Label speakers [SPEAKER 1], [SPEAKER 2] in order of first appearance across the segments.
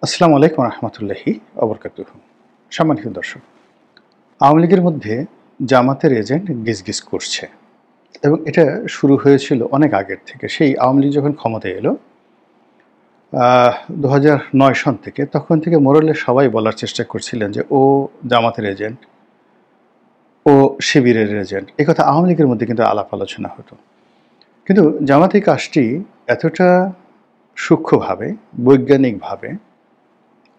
[SPEAKER 1] আসসালামু আলাইকুম রহমতুল্লাহি অবরকাতুহ। সম্মানিত দর্শক, আওয়ামী লীগের মধ্যে জামাতের এজেন্ট গিজগিজ করছে এবং এটা শুরু হয়েছিল অনেক আগের থেকে। সেই আওয়ামী লীগ যখন ক্ষমতায় এলো 2009 সন থেকে, তখন থেকে মোরালে সবাই বলার চেষ্টা করছিলেন যে ও জামাতের এজেন্ট, ও শিবিরের এজেন্ট। এই কথা আওয়ামী লীগের মধ্যে কিন্তু আলাপ আলোচনা হতো। কিন্তু জামাতি কাজটি এতটা সূক্ষ্মভাবে, বৈজ্ঞানিকভাবে,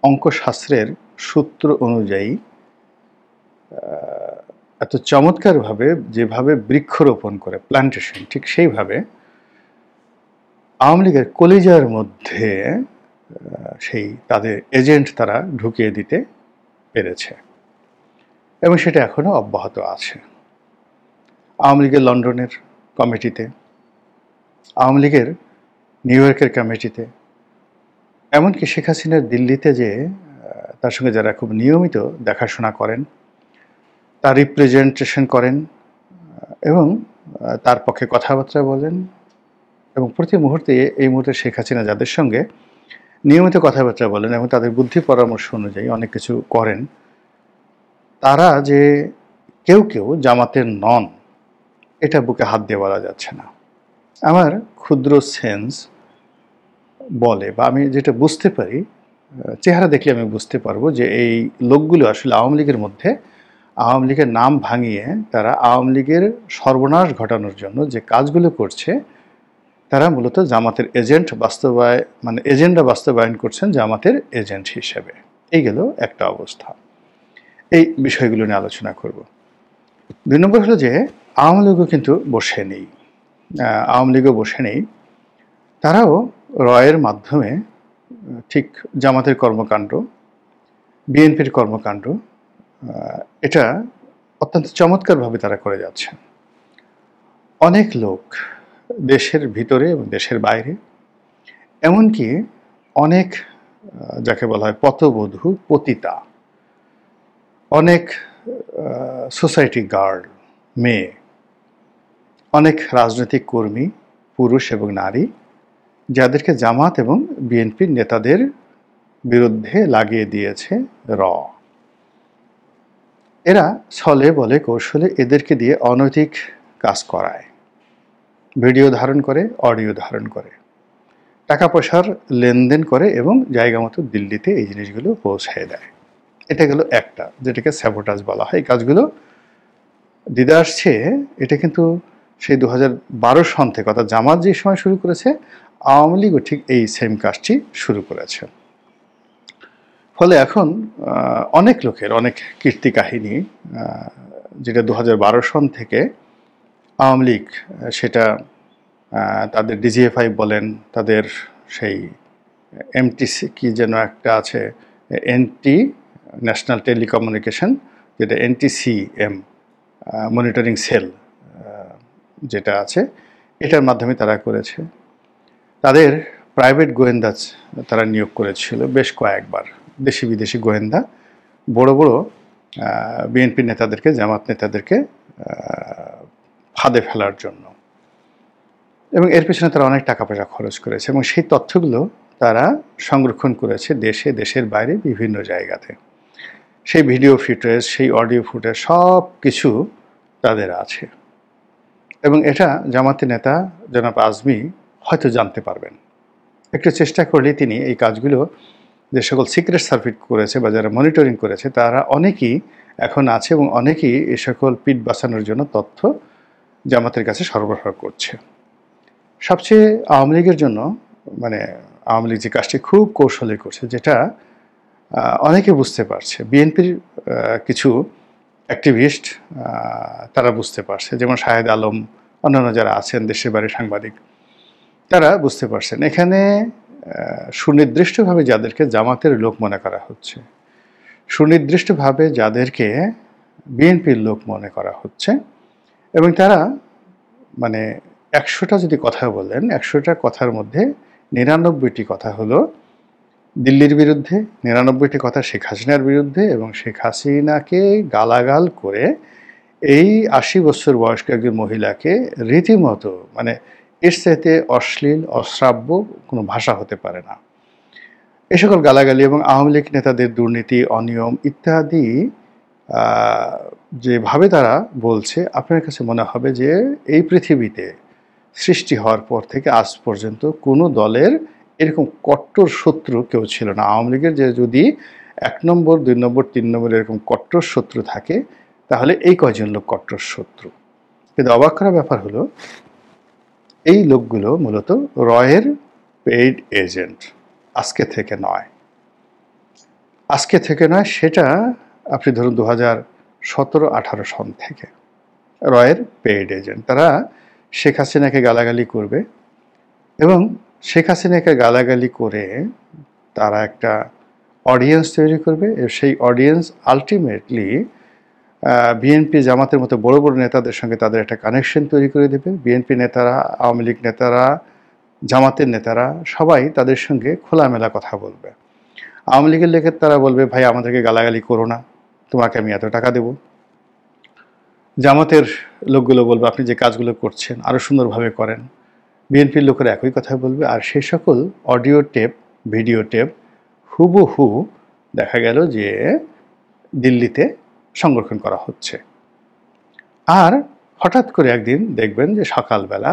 [SPEAKER 1] অঙ্কশাস্ত্রের সূত্র অনুযায়ী এত চমৎকারভাবে যেভাবে বৃক্ষরোপণ করে, প্ল্যান্টেশন, ঠিক সেইভাবে আওয়ামী লীগের কলিজার মধ্যে সেই তাদের এজেন্ট তারা ঢুকিয়ে দিতে পেরেছে এবং সেটা এখনো অব্যাহত আছে। আওয়ামী লীগের লন্ডনের কমিটিতে, আওয়ামী লীগের নিউ ইয়র্কের কমিটিতে, এমনকি শেখ হাসিনার দিল্লিতে যে তার সঙ্গে যারা খুব নিয়মিত দেখাশোনা করেন, তার রিপ্রেজেন্টেশন করেন এবং তার পক্ষে কথাবার্তা বলেন, এবং প্রতি মুহূর্তে এই মুহূর্তে শেখ হাসিনা যাদের সঙ্গে নিয়মিত কথাবার্তা বলেন এবং তাদের বুদ্ধি পরামর্শ অনুযায়ী অনেক কিছু করেন, তারা যে কেউ কেউ জামাতের নন, এটা বুকে হাত দিয়ে বলা যাচ্ছে না। আমার ক্ষুদ্র সেন্স বলে, বা আমি যেটা বুঝতে পারি, চেহারা দেখলে আমি বুঝতে পারবো যে এই লোকগুলো আসলে আওয়ামী লীগের মধ্যে আওয়ামী লীগের নাম ভাঙিয়ে তারা আওয়ামী লীগের সর্বনাশ ঘটানোর জন্য যে কাজগুলো করছে, তারা মূলত জামাতের এজেন্ট এজেন্ডা বাস্তবায়ন করছেন জামাতের এজেন্ট হিসেবে। এই গেল একটা অবস্থা। এই বিষয়গুলো নিয়ে আলোচনা করব। 2 নম্বর হলো যে আওয়ামী লীগও কিন্তু বসে নেই। আওয়ামী লীগও বসে নেই। তারাও রয়ের মাধ্যমে ঠিক জামাতের কর্মকাণ্ড, বিএনপির কর্মকাণ্ড, এটা অত্যন্ত চমৎকারভাবে তারা করে যাচ্ছেন। অনেক লোক দেশের ভিতরে এবং দেশের বাইরে, এমনকি অনেক যাকে বলা হয় পথবধূ, পতিতা, অনেক সোসাইটি গার্ল, মেয়ে, অনেক রাজনৈতিক কর্মী, পুরুষ এবং নারী, যাদেরকে জামাত এবং বিএনপির নেতাদের বিরুদ্ধে লাগিয়ে দিয়েছে র। এরা ছলে বলে কৌশলে এদেরকে দিয়ে অনৈতিক কাজ করায়, ভিডিও ধারণ করে, অডিও ধারণ করে, টাকা পয়সার লেনদেন করে এবং জায়গা মতো দিল্লিতে এই জিনিসগুলো পৌঁছায় দেয়। এটা গেল একটা, যেটাকে স্যাবোটাজ বলা হয়। এই কাজগুলো দিদা আসছে, এটা কিন্তু সেই 2012 সন থেকে, অর্থাৎ জামাত যে সময় শুরু করেছে, আওয়ামী লীগও ঠিক এই সেম কাজটি শুরু করেছে। ফলে এখন অনেক লোকের অনেক কীর্তি কাহিনী, যেটা 2012 সন থেকে আওয়ামী লীগ, সেটা তাদের ডিজিএফআই বলেন, তাদের সেই এমটিসি কি যেন একটা আছে, এনটি ন্যাশনাল টেলিকমিউনিকেশন, যেটা এনটিসিএম মনিটরিং সেল যেটা আছে, এটার মাধ্যমে তারা করেছে। তাদের প্রাইভেট গোয়েন্দা তারা নিয়োগ করেছিল বেশ কয়েকবার, দেশি বিদেশি গোয়েন্দা, বড় বড় বিএনপি নেতাদেরকে, জামাত নেতাদেরকে ফাঁদে ফেলার জন্য, এবং এর পেছনে তারা অনেক টাকা পয়সা খরচ করেছে এবং সেই তথ্যগুলো তারা সংরক্ষণ করেছে দেশে, দেশের বাইরে বিভিন্ন জায়গাতে। সেই ভিডিও ফুটেজ, সেই অডিও ফুটেজ, সব কিছু তাদের আছে এবং এটা জামাতের নেতা জনাব আজমি হয়তো জানতে পারবেন। একটু চেষ্টা করলে তিনি এই কাজগুলো, যে সকল সিক্রেট সার্ভিস করেছে বা যারা মনিটরিং করেছে, তারা অনেকেই এখন আছে এবং অনেকেই এই সকল পিঠ বাঁচানোর জন্য তথ্য জামাতের কাছে সরবরাহ করছে। সবচেয়ে আওয়ামী লীগের জন্য, আওয়ামী লীগ যে কাজটি খুব কৌশলে করছে, যেটা অনেকে বুঝতে পারছে, বিএনপির কিছু অ্যাক্টিভিস্ট তারা বুঝতে পারছে, যেমন শাহেদ আলম, অন্যান্য যারা আছেন দেশের বাইরে সাংবাদিক, তারা বুঝতে পারছেন এখানে সুনির্দিষ্টভাবে যাদেরকে জামাতের লোক মনে করা হচ্ছে, সুনির্দিষ্টভাবে যাদেরকে বিএনপির লোক মনে করা হচ্ছে, এবং তারা 100টা যদি কথা বলেন, 100টা কথার মধ্যে 99টি কথা হলো দিল্লির বিরুদ্ধে, 99টি কথা শেখ হাসিনার বিরুদ্ধে, এবং শেখ হাসিনাকে গালাগাল করে এই 80 বছর বয়স্ক একজন মহিলাকে রীতিমতো, এর চাইতে অশ্লীল, অশ্রাব্য কোনো ভাষা হতে পারে না। এ সকল গালাগালি এবং আওয়ামী লীগ নেতাদের দুর্নীতি, অনিয়ম ইত্যাদি যেভাবে তারা বলছে, আপনার কাছে মনে হবে যে এই পৃথিবীতে সৃষ্টি হওয়ার পর থেকে আজ পর্যন্ত কোনো দলের এরকম কট্টর শত্রু কেউ ছিল না। আওয়ামী লীগের যে যদি 1 নম্বর, 2 নম্বর, 3 নম্বর এরকম কট্টর শত্রু থাকে, তাহলে এই কয়জন লোক কট্টর শত্রু। কিন্তু অবাক করার ব্যাপার হলো, এই লোকগুলো মূলত রয়ের পেইড এজেন্ট। আজকে থেকে নয়, সেটা আপনি ধরুন 2017-18 সন থেকে রয়ের পেইড এজেন্ট। তারা শেখ হাসিনাকে গালাগালি করবে এবং শেখ হাসিনাকে গালাগালি করে তারা একটা অডিয়েন্স তৈরি করবে। সেই অডিয়েন্স আলটিমেটলি বিএনপি, জামাতের মতো বড় বড় নেতাদের সঙ্গে তাদের একটা কানেকশন তৈরি করে দেবে। বিএনপি নেতারা, আওয়ামী লীগ নেতারা, জামাতের নেতারা সবাই তাদের সঙ্গে খোলামেলা কথা বলবে। আওয়ামী লীগের লোকের তারা বলবে, ভাই আমাদেরকে গালাগালি করো না, তোমাকে আমি এত টাকা দেব। জামাতের লোকগুলো বলবে, আপনি যে কাজগুলো করছেন আরও সুন্দরভাবে করেন। বিএনপির লোকেরা একই কথা বলবে। আর সেই সকল অডিও টেপ, ভিডিও টেপ হুবহু দেখা গেল যে দিল্লিতে সংরক্ষণ করা হচ্ছে। আর হঠাৎ করে একদিন দেখবেন যে সকালবেলা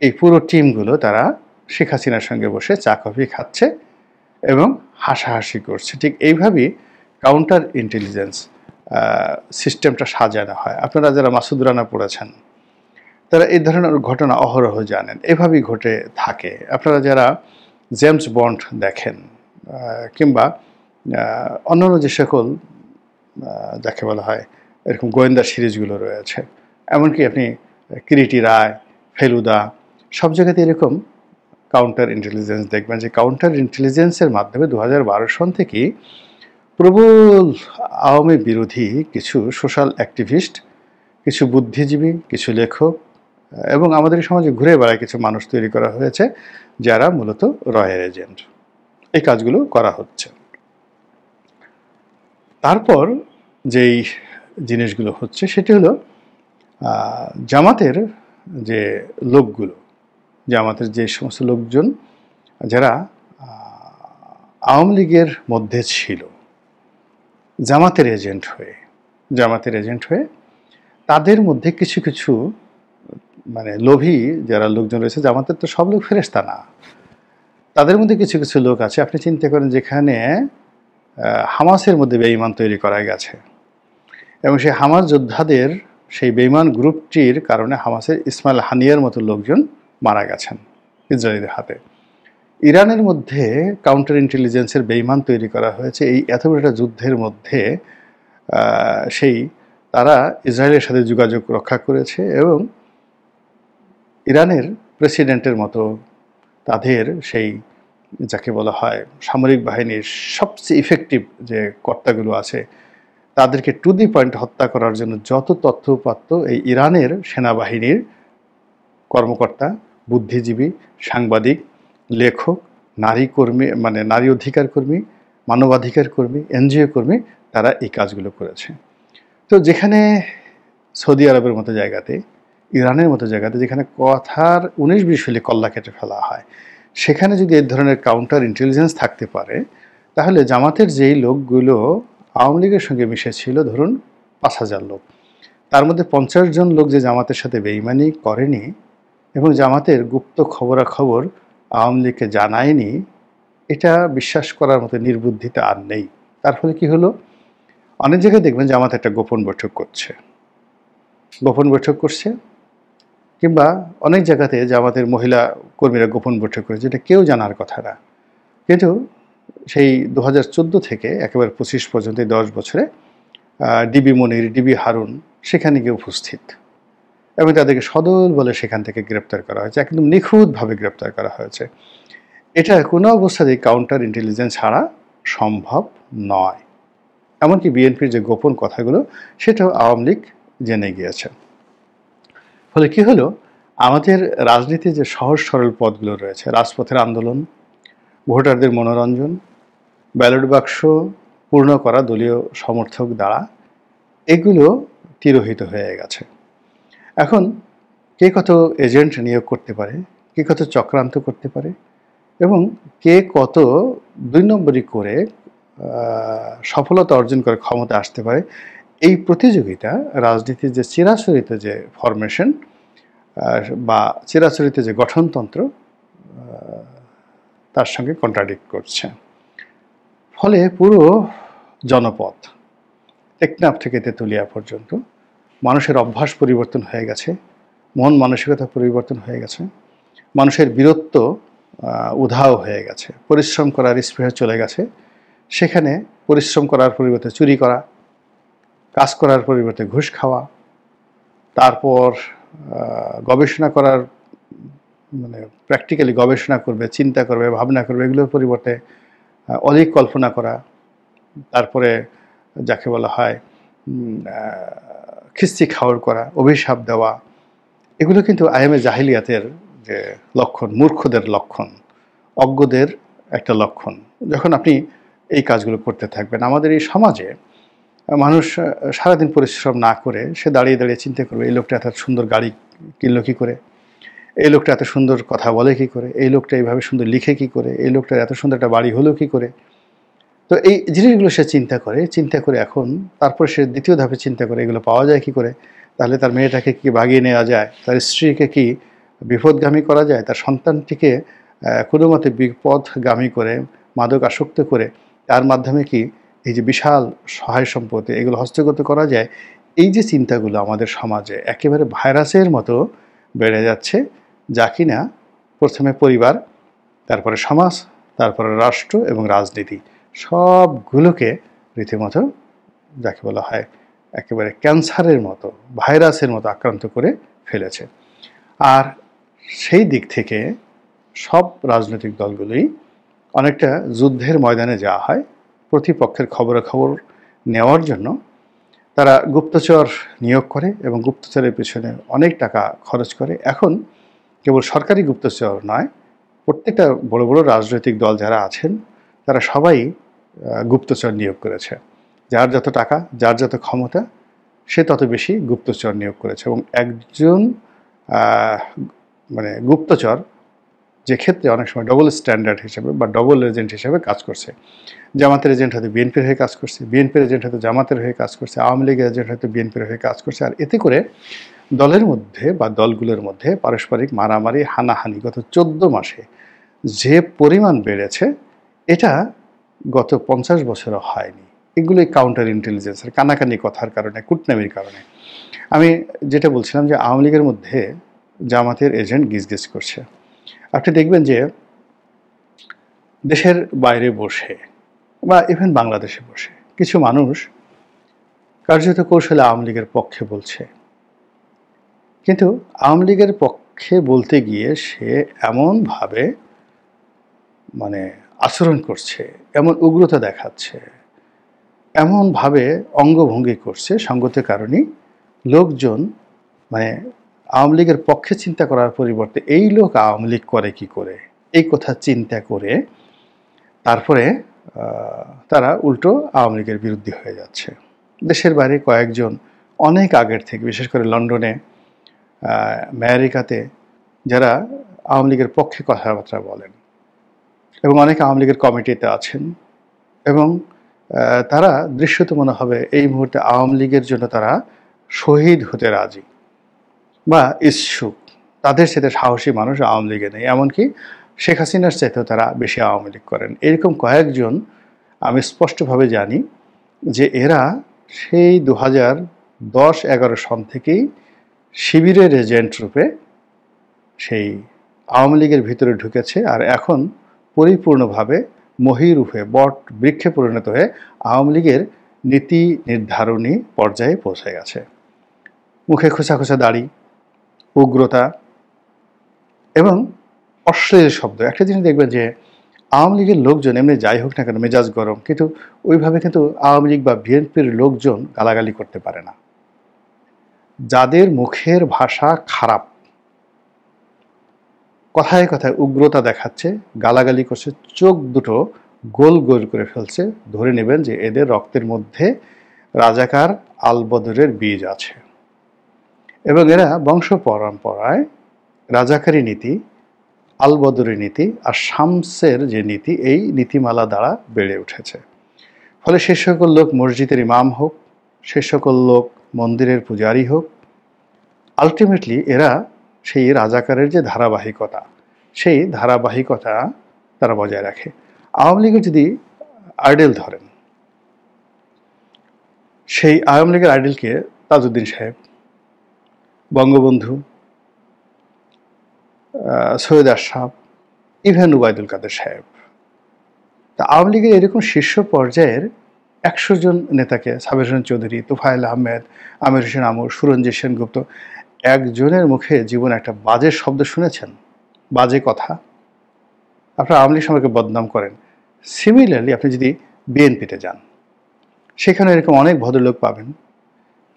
[SPEAKER 1] এই পুরো টিমগুলো তারা শেখ হাসিনার সঙ্গে বসে চা কফি খাচ্ছে এবং হাসাহাসি করছে। ঠিক এইভাবেই কাউন্টার ইন্টেলিজেন্স সিস্টেমটা সাজানো হয়। আপনারা যারা মাসুদ রানা পড়েছেন তারা এই ধরনের ঘটনা অহরহ জানেন, এভাবেই ঘটে থাকে। আপনারা যারা জেমস বন্ড দেখেন কিংবা অন্যান্য যে সকল যাকে বলা হয় এরকম গোয়েন্দা সিরিজগুলো রয়েছে, এমনকি আপনি কিরিটি রায়, ফেলুদা, সব জায়গাতে এরকম কাউন্টার ইন্টেলিজেন্স দেখবেন যে কাউন্টার ইন্টেলিজেন্সের মাধ্যমে 2012 সন থেকেই প্রবল আওয়ামী বিরোধী কিছু সোশ্যাল অ্যাক্টিভিস্ট, কিছু বুদ্ধিজীবী, কিছু লেখক এবং আমাদের সমাজে ঘুরে বেড়ায় কিছু মানুষ তৈরি করা হয়েছে যারা মূলত রয়ের এজেন্ট। এই কাজগুলো করা হচ্ছে। তারপর যেই জিনিসগুলো হচ্ছে সেটি হলো জামাতের যে লোকগুলো, জামাতের যে সমস্ত লোকজন যারা আওয়ামী লীগের মধ্যে ছিল জামাতের এজেন্ট হয়ে তাদের মধ্যে কিছু কিছু মানে লোভী যারা লোকজন রয়েছে, জামাতের তো সব লোক ফেরেশতা না, তাদের মধ্যে কিছু কিছু লোক আছে। আপনি চিন্তা করেন যেখানে হামাসের মধ্যে বেঈমান তৈরি করা গেছে এবং সেই হামাস যোদ্ধাদের সেই বেঈমান গ্রুপটির কারণে হামাসের ইসমাইল হানিয়ার মতো লোকজন মারা গেছেন ইসরায়েলের হাতে। ইরানের মধ্যে কাউন্টার ইন্টেলিজেন্সের বেঈমান তৈরি করা হয়েছে এই এত বড় একটা যুদ্ধের মধ্যে। সেই তারা ইসরায়েলের সাথে যোগাযোগ রক্ষা করেছে এবং ইরানের প্রেসিডেন্টের মতো তাদের সেই যাকে বলা হয় সামরিক বাহিনীর সবচেয়ে ইফেক্টিভ যে কর্তাগুলো আছে তাদেরকে টু দি পয়েন্ট হত্যা করার জন্য যত তথ্যউপাত্ত এই ইরানের সেনাবাহিনীর কর্মকর্তা, বুদ্ধিজীবী, সাংবাদিক, লেখক, নারী কর্মী মানে নারী অধিকার কর্মী, মানবাধিকার কর্মী, এনজিও কর্মী, তারা এই কাজগুলো করেছে। তো যেখানে সৌদি আরবের মতো জায়গাতে, ইরানের মতো জায়গাতে যেখানে কথার 19-20 হলে কল্লা কেটে ফেলা হয়, সেখানে যদি এই ধরনের কাউন্টার ইন্টেলিজেন্স থাকতে পারে তাহলে জামাতের যেই লোকগুলো আওয়ামী লীগের সঙ্গে মিশেছিল ধরুন 5,000 লোক, তার মধ্যে 50 জন লোক যে জামাতের সাথে বেঈমানি করেনি এবং জামাতের গুপ্ত খবরাখবর আওয়ামী লীগকে জানায়নি, এটা বিশ্বাস করার মতো নির্বুদ্ধিতা আর নেই। তার ফলে কি হলো, অনেক জায়গায় দেখবেন জামাত একটা গোপন বৈঠক করছে কিংবা অনেক জায়গাতে জামাতের মহিলা কর্মীরা গোপন বৈঠক করেছে, যেটা কেউ জানার কথা না। কিন্তু সেই 2014 থেকে একেবারে 25 পর্যন্ত 10 বছরে ডিবি মনির, ডিবি হারুন সেখানে গিয়ে উপস্থিত এবং তাদেরকে সদল বলে সেখান থেকে গ্রেপ্তার করা হয়েছে, একদম নিখুঁতভাবে গ্রেপ্তার করা হয়েছে। এটা কোনো অবস্থাতেই কাউন্টার ইন্টেলিজেন্স ছাড়া সম্ভব নয়। এমনকি বিএনপির যে গোপন কথাগুলো সেটাও আওয়ামী লীগ জেনে গিয়েছে। ফলে কি হলো, আমাদের রাজনীতির যে সহজ সরল পথগুলো রয়েছে, রাজপথের আন্দোলন, ভোটারদের মনোরঞ্জন, ব্যালট বাক্স পূর্ণ করা দলীয় সমর্থক দ্বারা, এগুলো তিরোহিত হয়ে গেছে। এখন কে কত এজেন্ট নিয়োগ করতে পারে, কে কত চক্রান্ত করতে পারে, এবং কে কত ২ নম্বরি করে সফলতা অর্জন করে ক্ষমতা আসতে পারে, এই প্রতিযোগিতা রাজনীতির যে চিরাচরিত যে ফরমেশন বা চিরাচরিত যে গঠনতন্ত্র তার সঙ্গে কন্ট্রাডিক্ট করছে। ফলে পুরো জনপদ টেকনাফ থেকে তেঁতুলিয়া পর্যন্ত মানুষের অভ্যাস পরিবর্তন হয়ে গেছে, মন মানসিকতা পরিবর্তন হয়ে গেছে, মানুষের বীরত্ব উধাও হয়ে গেছে, পরিশ্রম করার স্পৃহা চলে গেছে। সেখানে পরিশ্রম করার পরিবর্তে চুরি করা, কাজ করার পরিবর্তে ঘুষ খাওয়া, তারপর গবেষণা করার মানে প্র্যাকটিক্যালি গবেষণা করবে, চিন্তা করবে, ভাবনা করবে, এগুলোর পরিবর্তে অধিক কল্পনা করা, তারপরে যাকে বলা হয় খিস্তি খাওয়ার করা, অভিশাপ দেওয়া, এগুলো কিন্তু আইএমএ জাহিলিয়াতের যে লক্ষণ, মূর্খদের লক্ষণ, অজ্ঞদের একটা লক্ষণ। যখন আপনি এই কাজগুলো করতে থাকবেন, আমাদের এই সমাজে মানুষ সারাদিন পরিশ্রম না করে সে দাঁড়িয়ে দাঁড়িয়ে চিন্তা করবে, এই লোকটা এত সুন্দর গাড়ি কিনলো কী করে, এই লোকটা এত সুন্দর কথা বলে কী করে, এই লোকটা এইভাবে সুন্দর লিখে কী করে, এই লোকটার এত সুন্দর একটা বাড়ি হলো কী করে। তো এই জিনিসগুলো সে চিন্তা করে এখন তারপর সে দ্বিতীয় ধাপে চিন্তা করে এগুলো পাওয়া যায় কী করে, তাহলে তার মেয়েটাকে কি ভাগিয়ে নেওয়া যায়, তার স্ত্রীকে কি বিপদগামী করা যায়, তার সন্তানটিকে কোনো মতে বিপদগামী করে মাদক আসক্ত করে তার মাধ্যমে কি এই যে বিশাল সহায় সম্পত্তি এগুলো হস্তগত করা যায়। এই যে চিন্তাগুলো আমাদের সমাজে একেবারে ভাইরাসের মতো বেড়ে যাচ্ছে, যা কিনা প্রথমে পরিবার, তারপরে সমাজ, তারপরে রাষ্ট্র এবং রাজনীতি সবগুলোকে রীতিমতো যাকে বলা হয় একেবারে ক্যান্সারের মতো, ভাইরাসের মতো আক্রান্ত করে ফেলেছে। আর সেই দিক থেকে সব রাজনৈতিক দলগুলোই অনেকটা যুদ্ধের ময়দানে যাওয়া হয় প্রতিপক্ষের খবরাখবর নেওয়ার জন্য। তারা গুপ্তচর নিয়োগ করে এবং গুপ্তচরের পিছনে অনেক টাকা খরচ করে। এখন কেবল সরকারি গুপ্তচর নয়, প্রত্যেকটা বড় বড় রাজনৈতিক দল যারা আছেন তারা সবাই গুপ্তচর নিয়োগ করেছে। যার যত টাকা, যার যত ক্ষমতা, সে তত বেশি গুপ্তচর নিয়োগ করেছে। এবং একজন মানে গুপ্তচর যে ক্ষেত্রে অনেক সময় ডবল স্ট্যান্ডার্ড হিসেবে বা ডবল এজেন্ট হিসেবে কাজ করছে। জামাতের এজেন্ট হয়তো বিএনপির হয়ে কাজ করছে, বিএনপির এজেন্ট হয়তো জামাতের হয়ে কাজ করছে, আওয়ামী লীগের এজেন্ট হয়তো বিএনপির হয়ে কাজ করছে। আর এতে করে দলের মধ্যে বা দলগুলোর মধ্যে পারস্পরিক মারামারি, হানাহানি গত 14 মাসে যে পরিমাণ বেড়েছে, এটা গত 50 বছরও হয়নি। এগুলোই কাউন্টার ইন্টেলিজেন্সের কানাকানি কথার কারণে, কূটনামির কারণে। আমি যেটা বলছিলাম যে আওয়ামী লীগের মধ্যে জামাতের এজেন্ট গিজগিজ করছে। আপনি দেখবেন যে দেশের বাইরে বসে বা ইভেন বাংলাদেশে বসে কিছু মানুষ কার্যত কৌশলে আওয়ামী লীগের পক্ষে বলছে, কিন্তু আওয়ামী লীগের পক্ষে বলতে গিয়ে সে এমনভাবে মানে আচরণ করছে, এমন উগ্রতা দেখাচ্ছে, এমনভাবে অঙ্গভঙ্গি করছে, সঙ্গতের কারণেই লোকজন মানে আওয়ামী লীগের পক্ষে চিন্তা করার পরিবর্তে এই লোক আওয়ামী লীগ করে কি করে, এই কথা চিন্তা করে তারপরে তারা উল্টো আওয়ামী লীগের বিরুদ্ধে হয়ে যাচ্ছে। দেশের বাইরে কয়েকজন অনেক আগের থেকে, বিশেষ করে লন্ডনে, আমেরিকাতে যারা আওয়ামী লীগের পক্ষে কথাবার্তা বলেন এবং অনেক আওয়ামী লীগের কমিটিতে আছেন এবং তারা দৃশ্যত মনে হবে এই মুহূর্তে আওয়ামী লীগের জন্য তারা শহীদ হতে রাজি বা ইচ্ছুক। তাদের সাথে সাহসী মানুষ আওয়ামী লীগে নেই, এমনকি শেখ হাসিনার চাইতেও তারা বেশি আওয়ামী লীগ করেন। এরকম কয়েকজন আমি স্পষ্টভাবে জানি যে এরা সেই 2010-11 সন থেকেই শিবিরের এজেন্ট রূপে সেই আওয়ামী লীগের ভিতরে ঢুকেছে, আর এখন পরিপূর্ণভাবে মহীরূপে বট বৃক্ষে পরিণত হয়ে আওয়ামী লীগের নীতি নির্ধারণী পর্যায়ে পৌঁছে গেছে। মুখে খোঁচা খোঁচা দাড়ি, উগ্রতা এবং অশ্লীল শব্দ। একটা জিনিস দেখবেন যে আওয়ামী লীগের লোকজন এমনি যাই হোক না কেন মেজাজ গরম, কিন্তু ওইভাবে কিন্তু আওয়ামী লীগ বা বিএনপির লোকজন গালাগালি করতে পারে না। যাদের মুখের ভাষা খারাপ, কথায় কথায় উগ্রতা দেখাচ্ছে, গালাগালি করছে, চোখ দুটো গোল গোল করে ফেলছে, ধরে নেবেন যে এদের রক্তের মধ্যে রাজাকার আলবদরের বীজ আছে এবং এরা বংশ পরম্পরায় রাজাকারী নীতি আল বদরি নীতি আর শামসের যে নীতি, এই নীতিমালা দ্বারা বেড়ে উঠেছে। ফলে সে সকল লোক মসজিদের ইমাম হোক, সে সকল লোক মন্দিরের পূজারী হোক, আলটিমেটলি এরা সেই রাজাকারের যে ধারাবাহিকতা, সেই ধারাবাহিকতা তারা বজায় রাখে। আওয়ামী লীগের যদি আইডেল ধরেন, সেই আওয়ামী লীগের আইডেলকে তাজউদ্দিন সাহেব, বঙ্গবন্ধু, সৈয়দ আশরাফ, ইভেন ওবায়দুল কাদের সাহেব। তা আওয়ামী লীগের এরকম শীর্ষ পর্যায়ের 100 জন নেতাকে, সাবের হোসেন চৌধুরী, তোফায়েল আহমেদ, আমির হোসেন আমর, সুরঞ্জিত সেনগুপ্ত, একজনের মুখে জীবনে একটা বাজে শব্দ শুনেছেন? বাজে কথা? আপনারা আওয়ামী লীগ সম্পর্কে বদনাম করেন। সিমিলারলি আপনি যদি বিএনপিতে যান, সেখানে এরকম অনেক ভদ্রলোক পাবেন।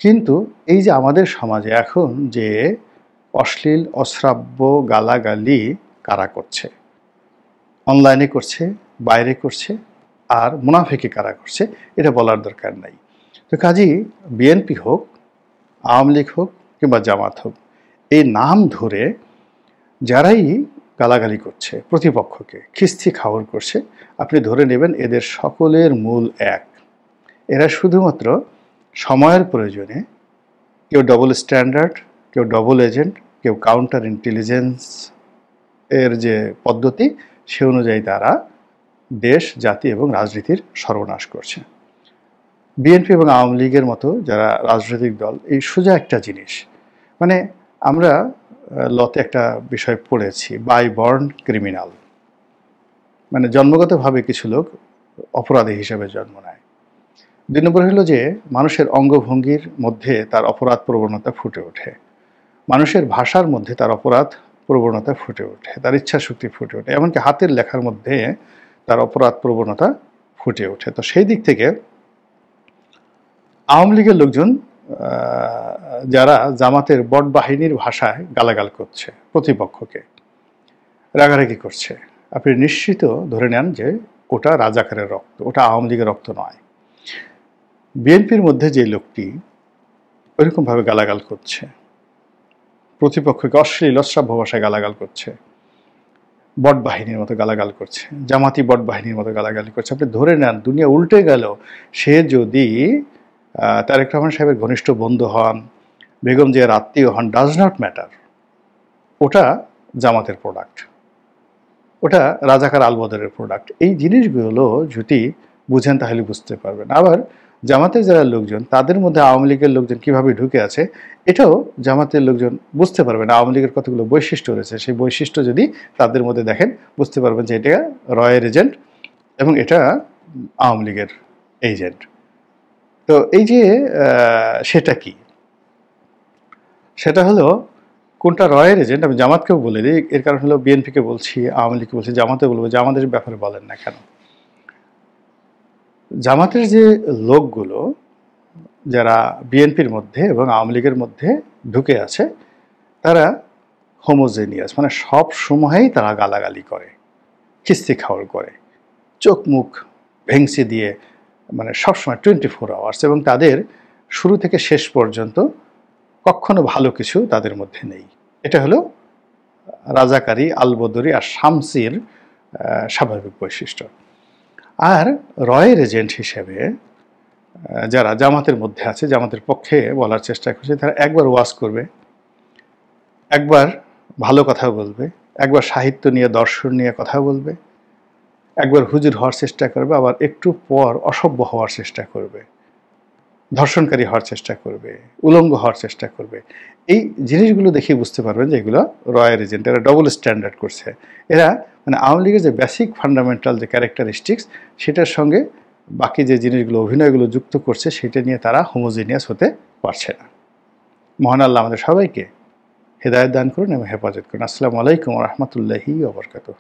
[SPEAKER 1] কিন্তু এই যে আমাদের সমাজে এখন যে অশ্লীল অশ্রাব্য গালাগালি কারা করছে, অনলাইনে করছে, বাইরে করছে, আর মুনাফিকে কারা করছে, এটা বলার দরকার নাই। তো কাজেই বিএনপি হোক, আওয়ামী লীগ হোক কিংবা জামাত হোক, এই নাম ধরে যারাই গালাগালি করছে, প্রতিপক্ষকে খিস্তি খাওয়ার করছে, আপনি ধরে নেবেন এদের সকলের মূল এক। এরা শুধুমাত্র সময়ের প্রয়োজনে কেউ ডবল স্ট্যান্ডার্ড, কেউ ডবল এজেন্ট, কেউ কাউন্টার ইন্টেলিজেন্স এর যে পদ্ধতি, সে অনুযায়ী তারা দেশ, জাতি এবং রাজনীতির সর্বনাশ করছে। বিএনপি এবং আওয়ামী লীগের মতো যারা রাজনৈতিক দল, এই সোজা একটা জিনিস, মানে আমরা লতে একটা বিষয় পড়েছি, বাই বর্ন ক্রিমিনাল, মানে জন্মগতভাবে কিছু লোক অপরাধী হিসেবে জন্ম নেয়। 2 নম্বর হলো যে মানুষের অঙ্গভঙ্গির মধ্যে তার অপরাধ প্রবণতা ফুটে ওঠে, মানুষের ভাষার মধ্যে তার অপরাধ প্রবণতা ফুটে ওঠে, তার ইচ্ছা শক্তি ফুটে ওঠে, এমনকি হাতের লেখার মধ্যে তার অপরাধ প্রবণতা ফুটে ওঠে। তো সেই দিক থেকে আওয়ামী লীগের লোকজন যারা জামাতের বট বাহিনীর ভাষায় গালাগাল করছে, প্রতিপক্ষকে রাগারাগি করছে, আপনি নিশ্চিত ধরে নেন যে ওটা রাজাকারের রক্ত, ওটা আওয়ামী লীগের রক্ত নয়। বিএনপির মধ্যে যে লোকটি ওইরকমভাবে গালাগাল করছে, প্রতিপক্ষকে অশ্লীল অশ্রাব্য ভাষায় গালাগাল করছে, বট বাহিনীর মতো গালাগাল করছে, জামাতি বট বাহিনীর মতো গালাগালি করছে, আপনি ধরে নেন দুনিয়া উল্টে গেল, সে যদি তারেক রহমান সাহেবের ঘনিষ্ঠ বন্ধু হন, বেগম জিয়ার আত্মীয় হন, ডাজ নট ম্যাটার, ওটা জামাতের প্রোডাক্ট, ওটা রাজাকার আলবদরের প্রোডাক্ট। এই জিনিসগুলো যদি বুঝেন তাহলে বুঝতে পারবেন। আবার জামাতের যারা লোকজন, তাদের মধ্যে আওয়ামী লীগের লোকজন কীভাবে ঢুকে আছে, এটাও জামাতের লোকজন বুঝতে পারবেন। আওয়ামী লীগের কতগুলো বৈশিষ্ট্য রয়েছে, সেই বৈশিষ্ট্য যদি তাদের মধ্যে দেখেন, বুঝতে পারবেন যে এটা রয়ের এজেন্ট এবং এটা আওয়ামী লীগের এজেন্ট। তো এই যে সেটা কি, সেটা হলো কোনটা রয়ের এজেন্ট। আমি জামাতকেও বলে দিই, এর কারণ হলো বিএনপিকে বলছি, আওয়ামী লীগকে বলছি, জামাতে বলবো যে আমাদের ব্যাপারে বলেন না কেন। জামাতের যে লোকগুলো যারা বিএনপির মধ্যে এবং আওয়ামী লীগের মধ্যে ঢুকে আছে, তারা হোমোজেনিয়াস, মানে সব সময়ই তারা গালাগালি করে, খিস্তি খাওয়ার করে, চোখ মুখ ভেংসি দিয়ে, মানে সবসময় 24 আওয়ার্স, এবং তাদের শুরু থেকে শেষ পর্যন্ত কখনো ভালো কিছু তাদের মধ্যে নেই। এটা হলো রাজাকারী, আলবদরি আর শামসির স্বাভাবিক বৈশিষ্ট্য। আর রয়ের এজেন্ট হিসেবে যারা জামাতের মধ্যে আছে, জামাতের পক্ষে বলার চেষ্টা করছে, তারা একবার ওয়াজ করবে, একবার ভালো কথা বলবে, একবার সাহিত্য নিয়ে, দর্শন নিয়ে কথা বলবে, একবার হুজুর হওয়ার চেষ্টা করবে, আবার একটু পর অসভ্য হওয়ার চেষ্টা করবে, ধর্ষণকারী হওয়ার চেষ্টা করবে, উলঙ্গ হওয়ার চেষ্টা করবে। এই জিনিসগুলো দেখে বুঝতে পারবেন যে এগুলো রয়ের এজেন্ট, এরা ডবল স্ট্যান্ডার্ড করছে। এরা মানে আওয়ামী লীগের যে বেসিক ফান্ডামেন্টাল যে ক্যারেক্টারিস্টিক্স, সেটার সঙ্গে বাকি যে জিনিসগুলো, অভিনয়গুলো যুক্ত করছে, সেটা নিয়ে তারা হোমোজিনিয়াস হতে পারছে না। মহান আল্লাহ আমাদের সবাইকে হেদায়েত দান করুন এবং হেফাজত করুন। আসসালামু আলাইকুম ওয়া রাহমাতুল্লাহি ওয়া বারাকাতুহু।